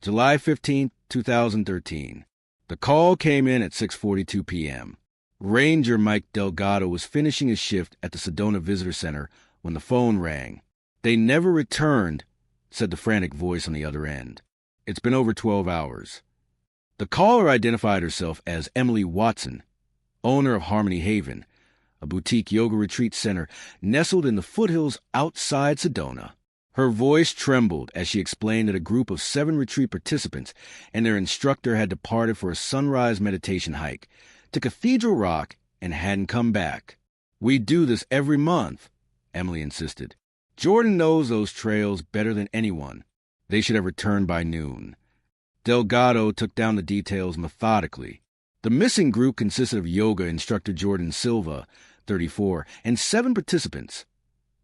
July 15, 2013. The call came in at 6:42 p.m. Ranger Mike Delgado was finishing his shift at the Sedona Visitor Center when the phone rang. "They never returned," said the frantic voice on the other end. "It's been over 12 hours. The caller identified herself as Emily Watson, owner of Harmony Haven, a boutique yoga retreat center nestled in the foothills outside Sedona. Her voice trembled as she explained that a group of 7 retreat participants and their instructor had departed for a sunrise meditation hike to Cathedral Rock and hadn't come back. "We do this every month," Emily insisted. "Jordan knows those trails better than anyone. They should have returned by noon." Delgado took down the details methodically. The missing group consisted of yoga instructor Jordan Silva, 34, and 7 participants,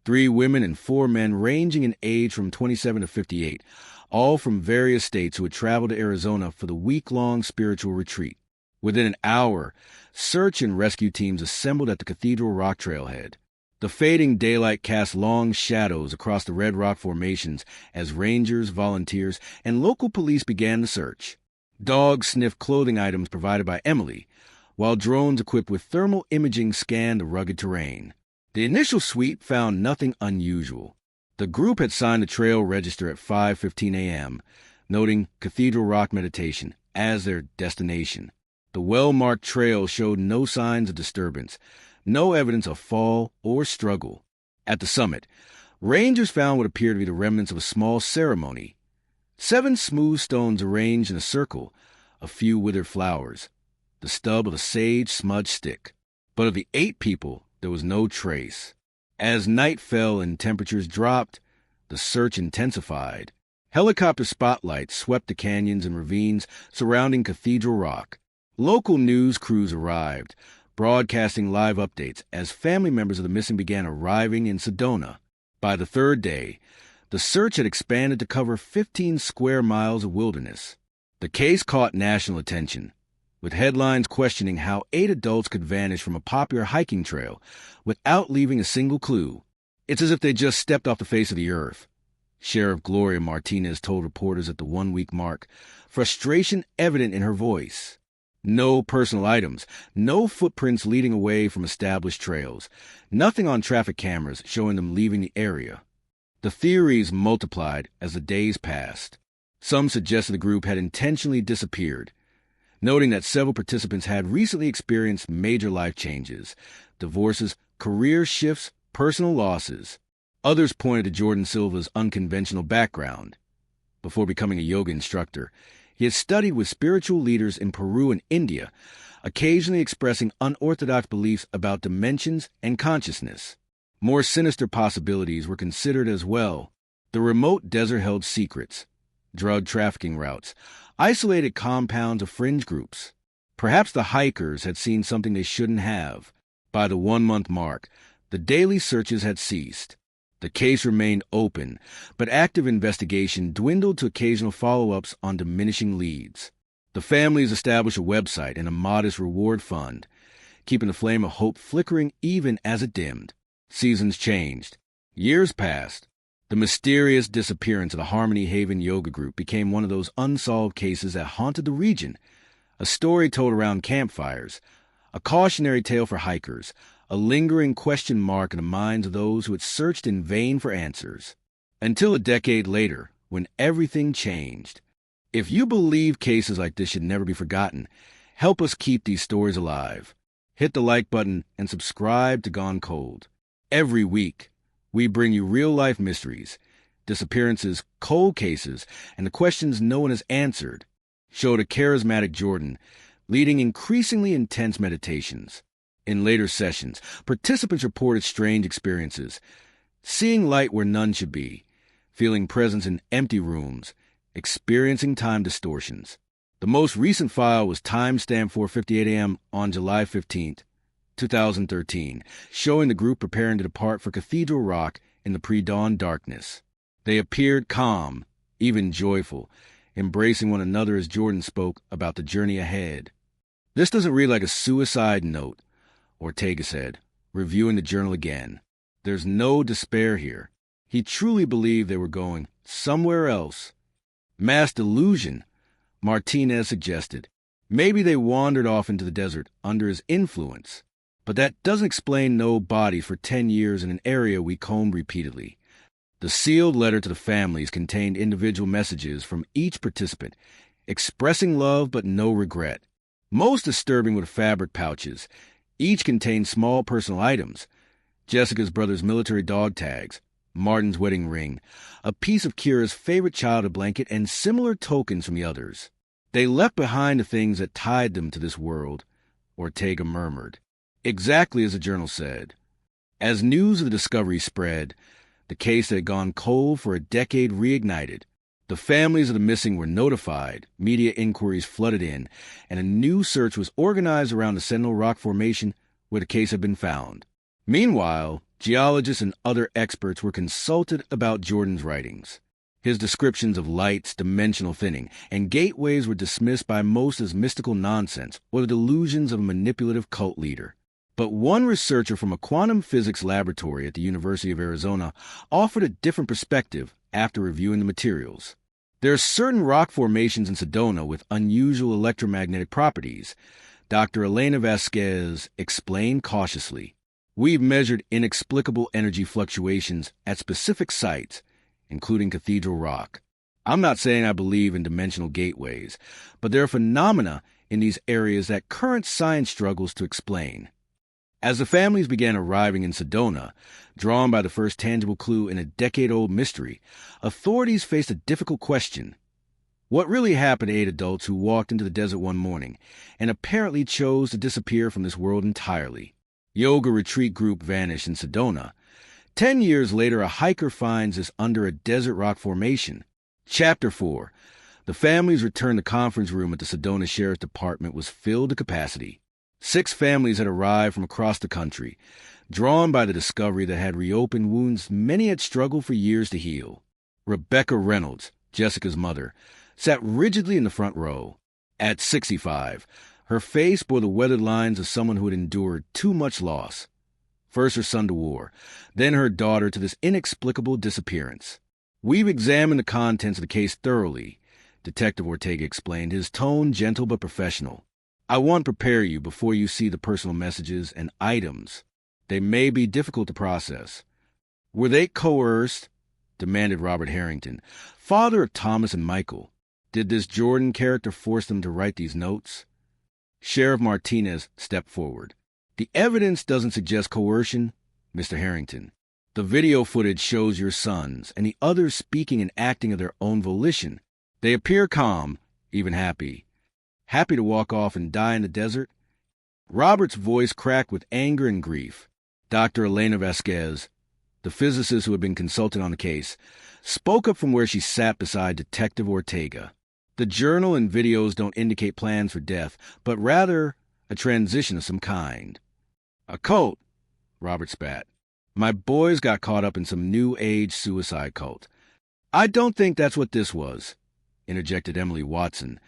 3 women and 4 men ranging in age from 27 to 58, all from various states who had traveled to Arizona for the week-long spiritual retreat. Within an hour, search and rescue teams assembled at the Cathedral Rock trailhead. The fading daylight cast long shadows across the red rock formations as rangers, volunteers, and local police began the search. Dogs sniffed clothing items provided by Emily, while drones equipped with thermal imaging scanned the rugged terrain. The initial sweep found nothing unusual. The group had signed the trail register at 5:15 a.m., noting Cathedral Rock Meditation as their destination. The well-marked trail showed no signs of disturbance, no evidence of fall or struggle. At the summit, rangers found what appeared to be the remnants of a small ceremony. 7 smooth stones arranged in a circle, a few withered flowers, the stub of a sage smudged stick. But of the 8 people, there was no trace. As night fell and temperatures dropped, the search intensified. Helicopter spotlights swept the canyons and ravines surrounding Cathedral Rock. Local news crews arrived, broadcasting live updates as family members of the missing began arriving in Sedona. By the 3rd day, the search had expanded to cover 15 square miles of wilderness. The case caught national attention, with headlines questioning how 8 adults could vanish from a popular hiking trail without leaving a single clue. "It's as if they just stepped off the face of the earth," Sheriff Gloria Martinez told reporters at the 1-week mark, frustration evident in her voice. No personal items, no footprints leading away from established trails, nothing on traffic cameras showing them leaving the area. The theories multiplied as the days passed. Some suggested the group had intentionally disappeared, noting that several participants had recently experienced major life changes, divorces, career shifts, personal losses. Others pointed to Jordan Silva's unconventional background. Before becoming a yoga instructor, he had studied with spiritual leaders in Peru and India, occasionally expressing unorthodox beliefs about dimensions and consciousness. More sinister possibilities were considered as well. The remote desert held secrets, drug trafficking routes, isolated compounds of fringe groups. Perhaps the hikers had seen something they shouldn't have. By the 1-month mark, the daily searches had ceased. The case remained open, but active investigation dwindled to occasional follow-ups on diminishing leads. The families established a website and a modest reward fund, keeping the flame of hope flickering even as it dimmed. Seasons changed. Years passed. The mysterious disappearance of the Harmony Haven Yoga Group became one of those unsolved cases that haunted the region. A story told around campfires, a cautionary tale for hikers, a lingering question mark in the minds of those who had searched in vain for answers. Until a decade later, when everything changed. If you believe cases like this should never be forgotten, help us keep these stories alive. Hit the like button and subscribe to Gone Cold. Every week, we bring you real-life mysteries, disappearances, cold cases, and the questions no one has answered. Showed a charismatic Jordan, leading increasingly intense meditations. In later sessions, participants reported strange experiences, seeing light where none should be, feeling presence in empty rooms, experiencing time distortions. The most recent file was timestamped 4:58 a.m. on July 15, 2013, showing the group preparing to depart for Cathedral Rock in the pre-dawn darkness. They appeared calm, even joyful, embracing one another as Jordan spoke about the journey ahead. "This doesn't read like a suicide note," Ortega said, reviewing the journal again. "There's no despair here. He truly believed they were going somewhere else." Mass delusion, Martinez suggested. Maybe they wandered off into the desert under his influence. But that doesn't explain no body for 10 years in an area we combed repeatedly. The sealed letter to the families contained individual messages from each participant, expressing love but no regret. Most disturbing were the fabric pouches. Each contained small personal items. Jessica's brother's military dog tags, Martin's wedding ring, a piece of Kira's favorite childhood blanket, and similar tokens from the others. They left behind the things that tied them to this world, Ortega murmured. Exactly as the journal said. As news of the discovery spread, the case that had gone cold for a decade reignited. The families of the missing were notified, media inquiries flooded in, and a new search was organized around the Sentinel Rock Formation where the case had been found. Meanwhile, geologists and other experts were consulted about Jordan's writings. His descriptions of lights, dimensional thinning, and gateways were dismissed by most as mystical nonsense or the delusions of a manipulative cult leader. But one researcher from a quantum physics laboratory at the University of Arizona offered a different perspective after reviewing the materials. There are certain rock formations in Sedona with unusual electromagnetic properties, Dr. Elena Vasquez explained cautiously. We've measured inexplicable energy fluctuations at specific sites, including Cathedral Rock. I'm not saying I believe in dimensional gateways, but there are phenomena in these areas that current science struggles to explain. As the families began arriving in Sedona, drawn by the first tangible clue in a decade-old mystery, authorities faced a difficult question. What really happened to 8 adults who walked into the desert one morning and apparently chose to disappear from this world entirely? Yoga retreat group vanished in Sedona. 10 years later, a hiker finds this under a desert rock formation. Chapter 4. The families returned. The conference room at the Sedona Sheriff's Department was filled to capacity. 6 families had arrived from across the country, drawn by the discovery that had reopened wounds many had struggled for years to heal. Rebecca Reynolds, Jessica's mother, sat rigidly in the front row. At 65, her face bore the weathered lines of someone who had endured too much loss. First her son to war, then her daughter to this inexplicable disappearance. We've examined the contents of the case thoroughly, Detective Ortega explained, his tone gentle but professional. I want to prepare you before you see the personal messages and items. They may be difficult to process. Were they coerced? Demanded Robert Harrington, father of Thomas and Michael. Did this Jordan character force them to write these notes? Sheriff Martinez stepped forward. The evidence doesn't suggest coercion, Mr. Harrington. The video footage shows your sons and the others speaking and acting of their own volition. They appear calm, even happy. Happy to walk off and die in the desert? Robert's voice cracked with anger and grief. Dr. Elena Vasquez, the physicist who had been consulted on the case, spoke up from where she sat beside Detective Ortega. The journal and videos don't indicate plans for death, but rather a transition of some kind. A cult, Robert spat. My boys got caught up in some new age suicide cult. I don't think that's what this was, interjected Emily Watson,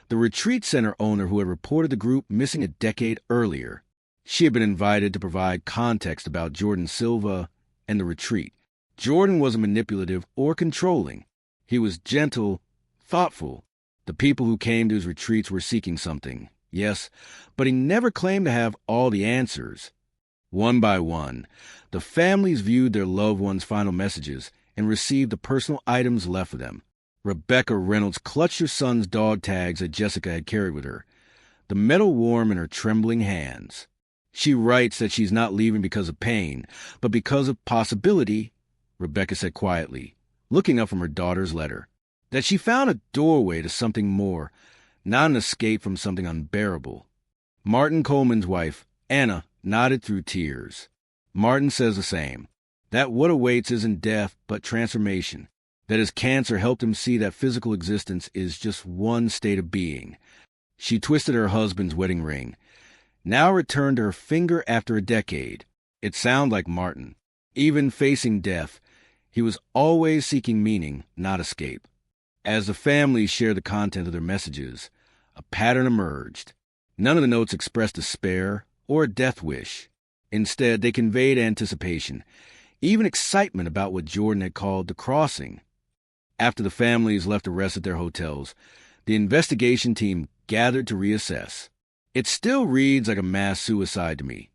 the retreat center owner who had reported the group missing a decade earlier. She had been invited to provide context about Jordan Silva and the retreat. Jordan wasn't manipulative or controlling. He was gentle, thoughtful. The people who came to his retreats were seeking something, yes, but he never claimed to have all the answers. One by one, the families viewed their loved ones' final messages and received the personal items left for them. Rebecca Reynolds clutched her son's dog tags that Jessica had carried with her, the metal warm in her trembling hands. She writes that she's not leaving because of pain, but because of possibility, Rebecca said quietly, looking up from her daughter's letter. That she found a doorway to something more, not an escape from something unbearable. Martin Coleman's wife, Anna, nodded through tears. Martin says the same, that what awaits isn't death, but transformation. That his cancer helped him see that physical existence is just one state of being. She twisted her husband's wedding ring, now returned to her finger after a decade. It sounded like Martin. Even facing death, he was always seeking meaning, not escape. As the families shared the content of their messages, a pattern emerged. None of the notes expressed despair or a death wish. Instead, they conveyed anticipation, even excitement about what Jordan had called the crossing. After the families left to rest at their hotels, the investigation team gathered to reassess. It still reads like a mass suicide to me,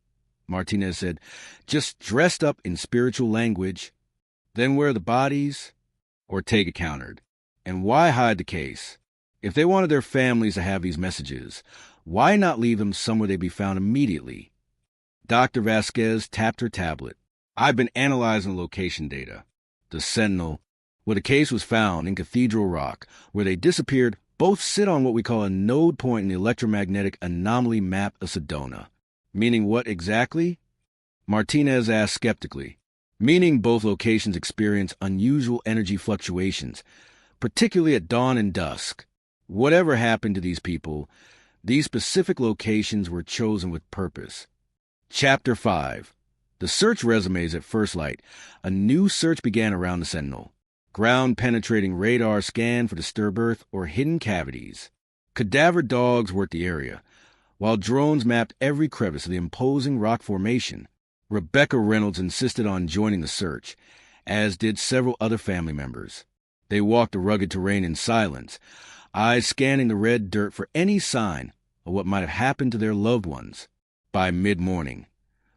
Martinez said, just dressed up in spiritual language. Then where are the bodies? Ortega countered. And why hide the case? If they wanted their families to have these messages, why not leave them somewhere they'd be found immediately? Dr. Vasquez tapped her tablet. I've been analyzing location data. The Sentinel, where the case was found, in Cathedral Rock, where they disappeared, both sit on what we call a node point in the electromagnetic anomaly map of Sedona. Meaning what exactly? Martinez asked skeptically. Meaning both locations experience unusual energy fluctuations, particularly at dawn and dusk. Whatever happened to these people, these specific locations were chosen with purpose. Chapter 5. The search resumes at first light. A new search began around the Sentinel. Ground-penetrating radar scanned for disturbed earth or hidden cavities. Cadaver dogs worked the area, while drones mapped every crevice of the imposing rock formation. Rebecca Reynolds insisted on joining the search, as did several other family members. They walked the rugged terrain in silence, eyes scanning the red dirt for any sign of what might have happened to their loved ones. By mid-morning,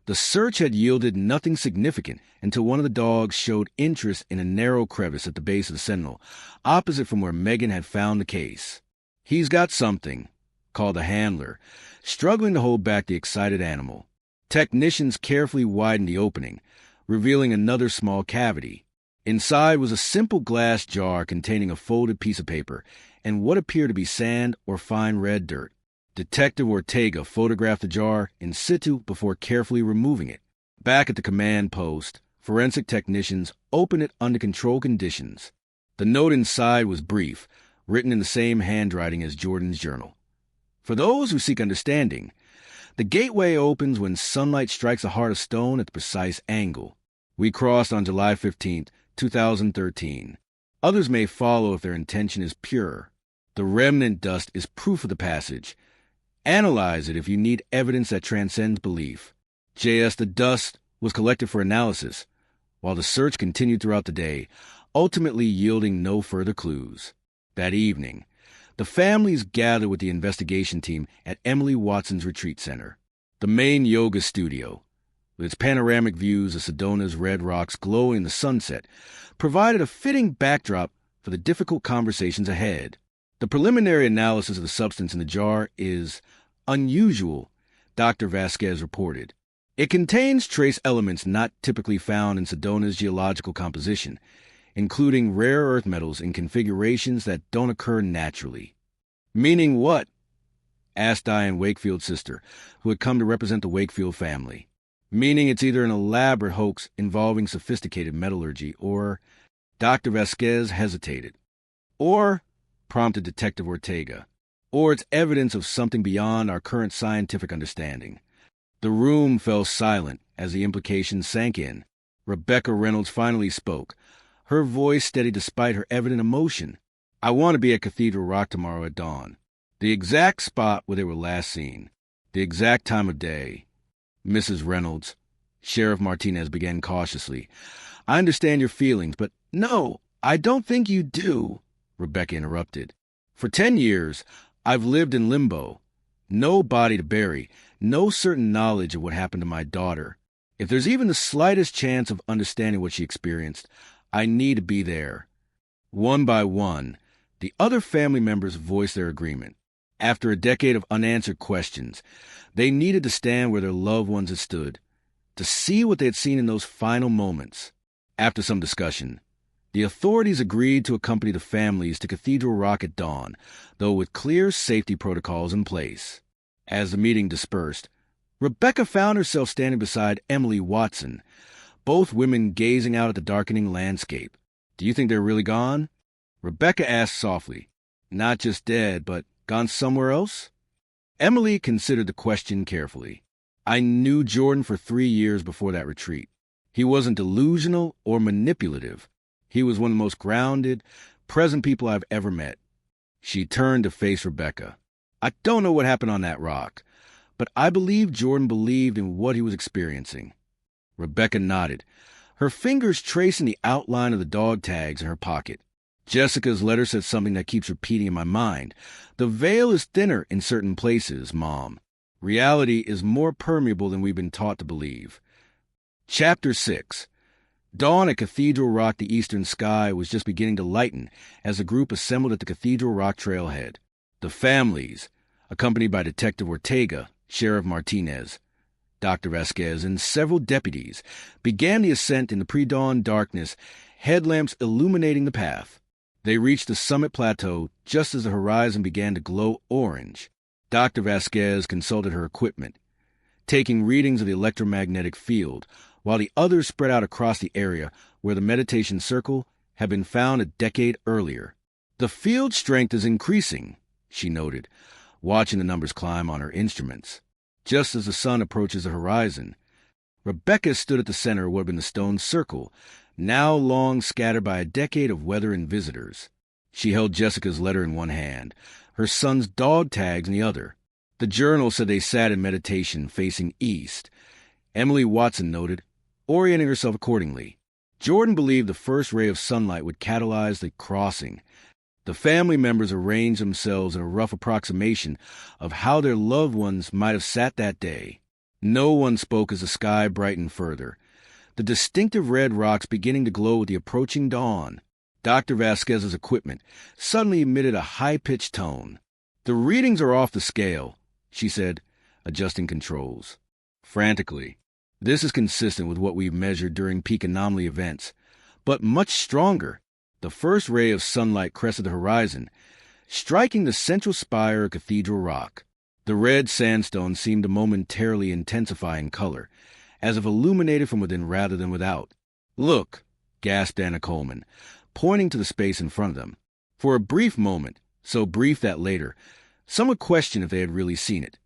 the search had yielded nothing significant until one of the dogs showed interest in a narrow crevice at the base of the Sentinel, opposite from where Megan had found the case. He's got something, called the handler, struggling to hold back the excited animal. Technicians carefully widened the opening, revealing another small cavity. Inside was a simple glass jar containing a folded piece of paper and what appeared to be sand or fine red dirt. Detective Ortega photographed the jar in situ before carefully removing it. Back at the command post, forensic technicians opened it under controlled conditions. The note inside was brief, written in the same handwriting as Jordan's journal. For those who seek understanding, the gateway opens when sunlight strikes a heart of stone at the precise angle. We crossed on July 15, 2013. Others may follow if their intention is pure. The remnant dust is proof of the passage. Analyze it if you need evidence that transcends belief. J.S. The dust was collected for analysis, while the search continued throughout the day, ultimately yielding no further clues. That evening, the families gathered with the investigation team at Emily Watson's retreat center. The main yoga studio, with its panoramic views of Sedona's red rocks glowing in the sunset, provided a fitting backdrop for the difficult conversations ahead. The preliminary analysis of the substance in the jar is unusual, Dr. Vasquez reported. It contains trace elements not typically found in Sedona's geological composition, including rare earth metals in configurations that don't occur naturally. Meaning what? Asked Diane Wakefield's sister, who had come to represent the Wakefield family. Meaning it's either an elaborate hoax involving sophisticated metallurgy or... Dr. Vasquez hesitated. Or, prompted Detective Ortega, or it's evidence of something beyond our current scientific understanding. The room fell silent as the implications sank in. Rebecca Reynolds finally spoke, her voice steady despite her evident emotion. I want to be at Cathedral Rock tomorrow at dawn. The exact spot where they were last seen. The exact time of day. Mrs. Reynolds, Sheriff Martinez began cautiously. I understand your feelings, but no, I don't think you do, Rebecca interrupted. For 10 years, I've lived in limbo. No body to bury, no certain knowledge of what happened to my daughter. If there's even the slightest chance of understanding what she experienced, I need to be there. One by one, the other family members voiced their agreement. After a decade of unanswered questions, they needed to stand where their loved ones had stood, to see what they had seen in those final moments. After some discussion, the authorities agreed to accompany the families to Cathedral Rock at dawn, though with clear safety protocols in place. As the meeting dispersed, Rebecca found herself standing beside Emily Watson, both women gazing out at the darkening landscape. Do you think they're really gone? Rebecca asked softly. Not just dead, but gone somewhere else? Emily considered the question carefully. I knew Jordan for 3 years before that retreat. He wasn't delusional or manipulative. He was one of the most grounded, present people I've ever met. She turned to face Rebecca. I don't know what happened on that rock, but I believe Jordan believed in what he was experiencing. Rebecca nodded, her fingers tracing the outline of the dog tags in her pocket. Jessica's letter said something that keeps repeating in my mind. The veil is thinner in certain places, Mom. Reality is more permeable than we've been taught to believe. Chapter 6. Dawn at Cathedral Rock. The eastern sky was just beginning to lighten as the group assembled at the Cathedral Rock trailhead. The families, accompanied by Detective Ortega, Sheriff Martinez, Dr. Vasquez, and several deputies, began the ascent in the pre-dawn darkness, headlamps illuminating the path. They reached the summit plateau just as the horizon began to glow orange. Dr. Vasquez consulted her equipment, taking readings of the electromagnetic field, while the others spread out across the area where the meditation circle had been found a decade earlier. The field strength is increasing, she noted, watching the numbers climb on her instruments. Just as the sun approaches the horizon, Rebecca stood at the center of what had been the stone circle, now long scattered by a decade of weather and visitors. She held Jessica's letter in one hand, her son's dog tags in the other. The journal said they sat in meditation facing east. Emily Watson noted, orienting herself accordingly. Jordan believed the first ray of sunlight would catalyze the crossing. The family members arranged themselves in a rough approximation of how their loved ones might have sat that day. No one spoke as the sky brightened further, the distinctive red rocks beginning to glow with the approaching dawn. Dr. Vasquez's equipment suddenly emitted a high-pitched tone. "The readings are off the scale," she said, adjusting controls. Frantically, "This is consistent with what we've measured during peak anomaly events, but much stronger." The first ray of sunlight crested the horizon, striking the central spire of Cathedral Rock. The red sandstone seemed to momentarily intensify in color, as if illuminated from within rather than without. "Look," gasped Anna Coleman, pointing to the space in front of them. For a brief moment, so brief that later, some would question if they had really seen it.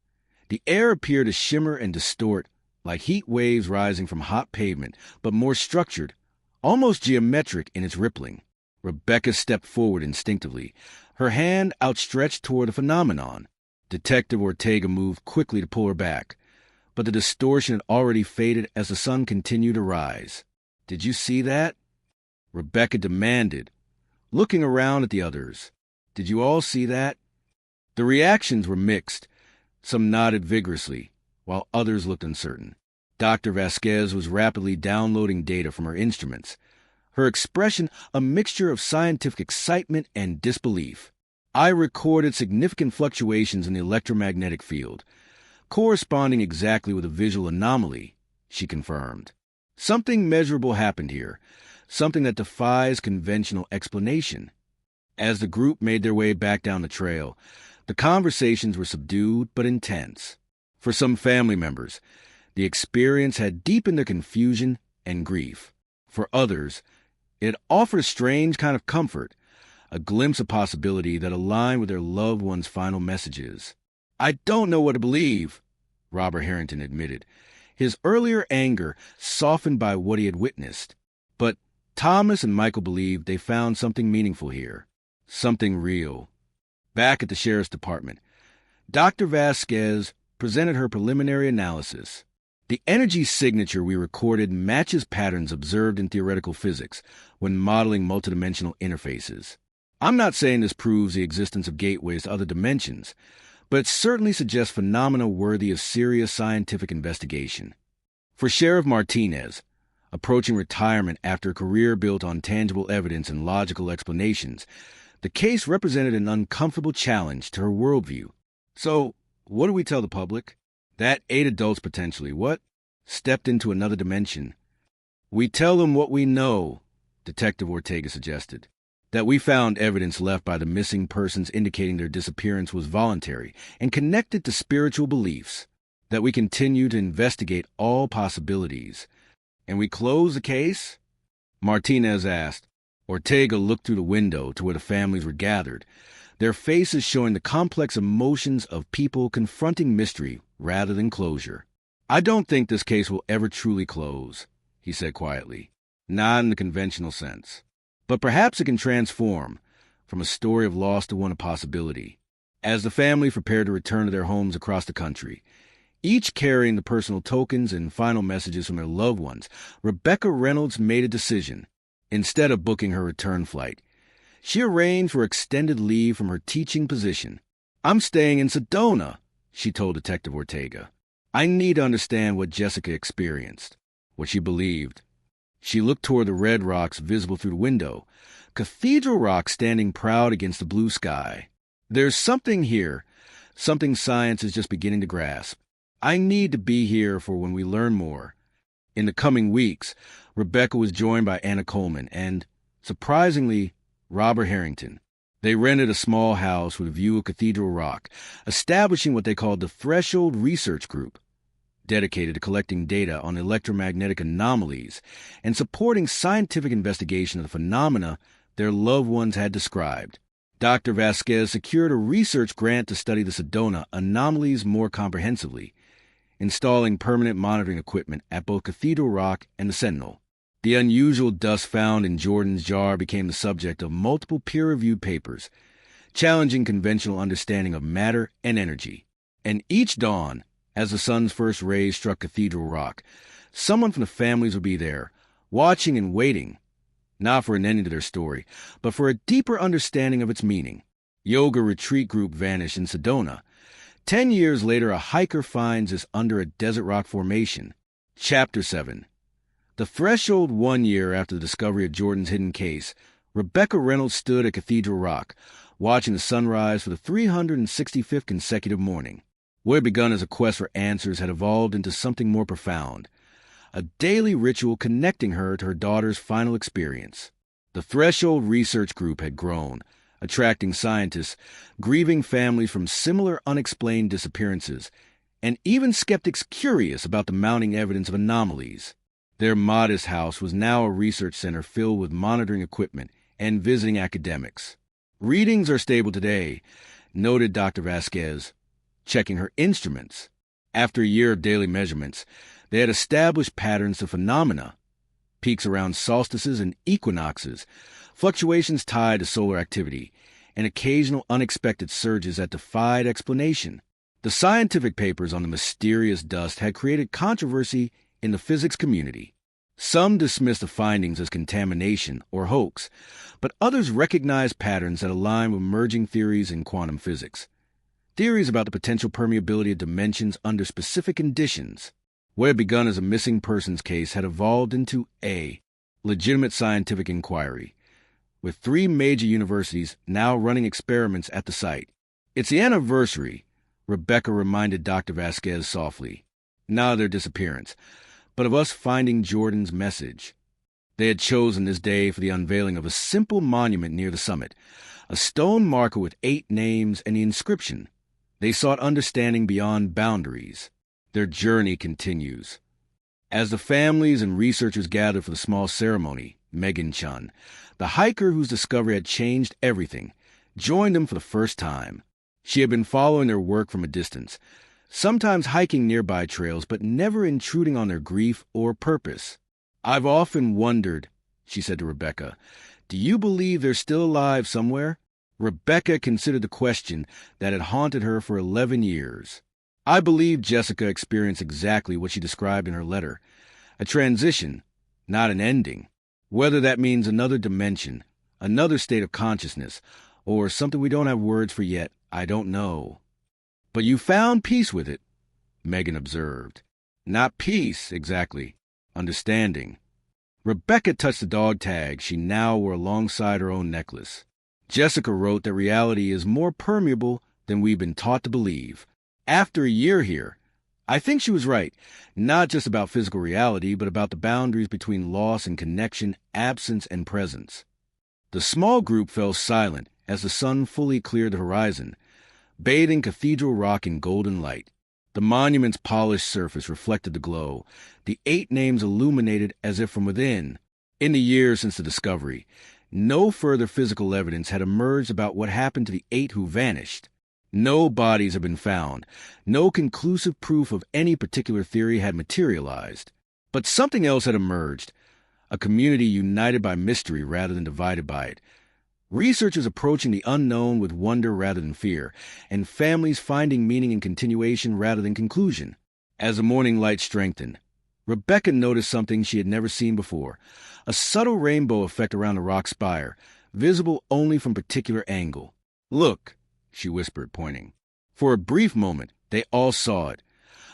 The air appeared to shimmer and distort, like heat waves rising from hot pavement, but more structured, almost geometric in its rippling. Rebecca stepped forward instinctively, her hand outstretched toward the phenomenon. Detective Ortega moved quickly to pull her back, but the distortion had already faded as the sun continued to rise. "Did you see that?" Rebecca demanded, looking around at the others. "Did you all see that?" The reactions were mixed. Some nodded vigorously, while others looked uncertain. Dr. Vasquez was rapidly downloading data from her instruments, her expression a mixture of scientific excitement and disbelief. "I recorded significant fluctuations in the electromagnetic field, corresponding exactly with a visual anomaly," she confirmed. "Something measurable happened here, something that defies conventional explanation." As the group made their way back down the trail, the conversations were subdued but intense. For some family members, the experience had deepened their confusion and grief. For others, it offered a strange kind of comfort, a glimpse of possibility that aligned with their loved one's final messages. "I don't know what to believe," Robert Harrington admitted, his earlier anger softened by what he had witnessed. But Thomas and Michael believed they found something meaningful here, something real. Back at the sheriff's department, Dr. Vasquez presented her preliminary analysis. "The energy signature we recorded matches patterns observed in theoretical physics when modeling multidimensional interfaces. I'm not saying this proves the existence of gateways to other dimensions, but it certainly suggests phenomena worthy of serious scientific investigation." For Sheriff Martinez, approaching retirement after a career built on tangible evidence and logical explanations, the case represented an uncomfortable challenge to her worldview. "So, what do we tell the public? That 8 adults potentially, stepped into another dimension." "We tell them what we know," Detective Ortega suggested. "That we found evidence left by the missing persons indicating their disappearance was voluntary and connected to spiritual beliefs. That we continue to investigate all possibilities." "And we close the case?" Martinez asked. Ortega looked through the window to where the families were gathered, their faces showing the complex emotions of people confronting mystery rather than closure. "I don't think this case will ever truly close," he said quietly. "Not in the conventional sense. But perhaps it can transform from a story of loss to one of possibility." As the family prepared to return to their homes across the country, each carrying the personal tokens and final messages from their loved ones, Rebecca Reynolds made a decision. Instead of booking her return flight, She arranged for extended leave from her teaching position. "I'm staying in Sedona," she told Detective Ortega. "I need to understand what Jessica experienced, what she believed." She looked toward the red rocks visible through the window, Cathedral Rock standing proud against the blue sky. "There's something here, something science is just beginning to grasp. I need to be here for when we learn more." In the coming weeks, Rebecca was joined by Anna Coleman and, surprisingly, Robert Harrington. They rented a small house with a view of Cathedral Rock, establishing what they called the Threshold Research Group, dedicated to collecting data on electromagnetic anomalies and supporting scientific investigation of the phenomena their loved ones had described. Dr. Vasquez secured a research grant to study the Sedona anomalies more comprehensively, installing permanent monitoring equipment at both Cathedral Rock and the Sentinel. The unusual dust found in Jordan's jar became the subject of multiple peer-reviewed papers, challenging conventional understanding of matter and energy. And each dawn, as the sun's first rays struck Cathedral Rock, someone from the families would be there, watching and waiting, not for an ending to their story, but for a deeper understanding of its meaning. Yoga retreat group vanished in Sedona. 10 years later, a hiker finds this under a desert rock formation. Chapter 7. The threshold 1 year after the discovery of Jordan's hidden case, Rebecca Reynolds stood at Cathedral Rock, watching the sunrise for the 365th consecutive morning. What had begun as a quest for answers had evolved into something more profound, a daily ritual connecting her to her daughter's final experience. The Threshold Research Group had grown, attracting scientists, grieving families from similar unexplained disappearances, and even skeptics curious about the mounting evidence of anomalies. Their modest house was now a research center filled with monitoring equipment and visiting academics. "Readings are stable today," noted Dr. Vasquez, checking her instruments. After a year of daily measurements, they had established patterns of phenomena, peaks around solstices and equinoxes, fluctuations tied to solar activity, and occasional unexpected surges that defied explanation. The scientific papers on the mysterious dust had created controversy in the physics community. Some dismissed the findings as contamination or hoax, but others recognized patterns that align with emerging theories in quantum physics. Theories about the potential permeability of dimensions under specific conditions. What had begun as a missing persons case had evolved into a legitimate scientific inquiry, with 3 major universities now running experiments at the site. "It's the anniversary," Rebecca reminded Dr. Vasquez softly. Not of their disappearance, but of us finding Jordan's message. They had chosen this day for the unveiling of a simple monument near the summit, a stone marker with 8 names and the inscription, "They sought understanding beyond boundaries." Their journey continues. As the families and researchers gathered for the small ceremony, Megan Chun, the hiker whose discovery had changed everything, joined them for the first time. She had been following their work from a distance, sometimes hiking nearby trails, but never intruding on their grief or purpose. "I've often wondered," she said to Rebecca, "do you believe they're still alive somewhere?" Rebecca considered the question that had haunted her for 11 years. "I believe Jessica experienced exactly what she described in her letter, a transition, not an ending. Whether that means another dimension, another state of consciousness, or something we don't have words for yet, I don't know." "But you found peace with it," Megan observed. "Not peace, exactly. Understanding." Rebecca touched the dog tag she now wore alongside her own necklace. "Jessica wrote that reality is more permeable than we've been taught to believe." After a year here, I think she was right, not just about physical reality, but about the boundaries between loss and connection, absence and presence. The small group fell silent as the sun fully cleared the horizon, bathing Cathedral Rock in golden light. The monument's polished surface reflected the glow, the 8 names illuminated as if from within. In the years since the discovery, no further physical evidence had emerged about what happened to the 8 who vanished. No bodies had been found. No conclusive proof of any particular theory had materialized. But something else had emerged, a community united by mystery rather than divided by it. Researchers approaching the unknown with wonder rather than fear, and families finding meaning in continuation rather than conclusion. As the morning light strengthened, Rebecca noticed something she had never seen before, a subtle rainbow effect around the rock spire, visible only from a particular angle. "Look," she whispered, pointing. For a brief moment, they all saw it.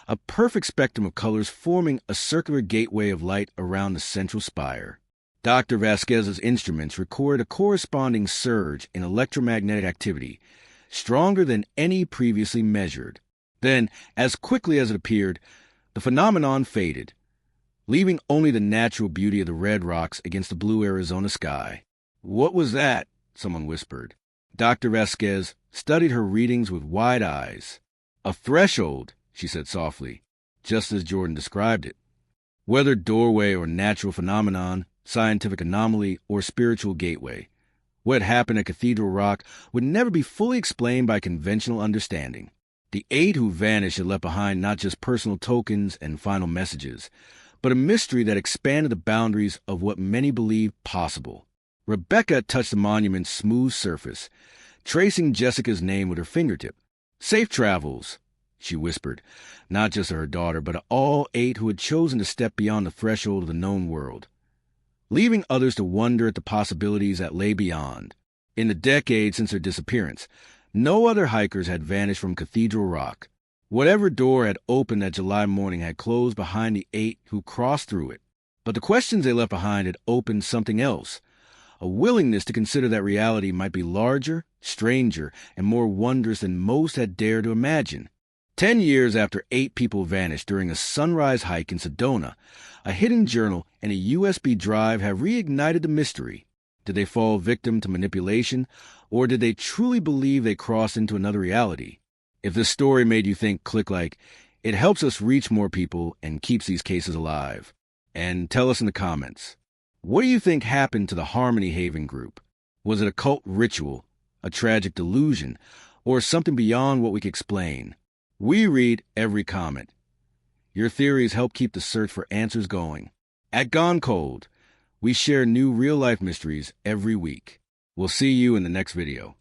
A perfect spectrum of colors forming a circular gateway of light around the central spire. Dr. Vasquez's instruments recorded a corresponding surge in electromagnetic activity, stronger than any previously measured. Then, as quickly as it appeared, the phenomenon faded, leaving only the natural beauty of the red rocks against the blue Arizona sky. "What was that?" someone whispered. Dr. Vasquez studied her readings with wide eyes. "A threshold," she said softly, just as Jordan described it. Whether doorway or natural phenomenon, scientific anomaly or spiritual gateway, what happened at Cathedral Rock would never be fully explained by conventional understanding. The 8 who vanished had left behind not just personal tokens and final messages, but a mystery that expanded the boundaries of what many believed possible. Rebecca touched the monument's smooth surface, tracing Jessica's name with her fingertip. "Safe travels," she whispered, not just to her daughter, but to all 8 who had chosen to step beyond the threshold of the known world, leaving others to wonder at the possibilities that lay beyond. In the decades since her disappearance, no other hikers had vanished from Cathedral Rock. Whatever door had opened that July morning had closed behind the 8 who crossed through it. But the questions they left behind had opened something else, a willingness to consider that reality might be larger, stranger, and more wondrous than most had dared to imagine. 10 years after 8 people vanished during a sunrise hike in Sedona, a hidden journal and a USB drive have reignited the mystery. Did they fall victim to manipulation, or did they truly believe they crossed into another reality? If this story made you think, click like. It helps us reach more people and keeps these cases alive. And tell us in the comments, what do you think happened to the Harmony Haven group? Was it a cult ritual, a tragic delusion, or something beyond what we can explain? We read every comment. Your theories help keep the search for answers going. At Gone Cold, we share new real-life mysteries every week. We'll see you in the next video.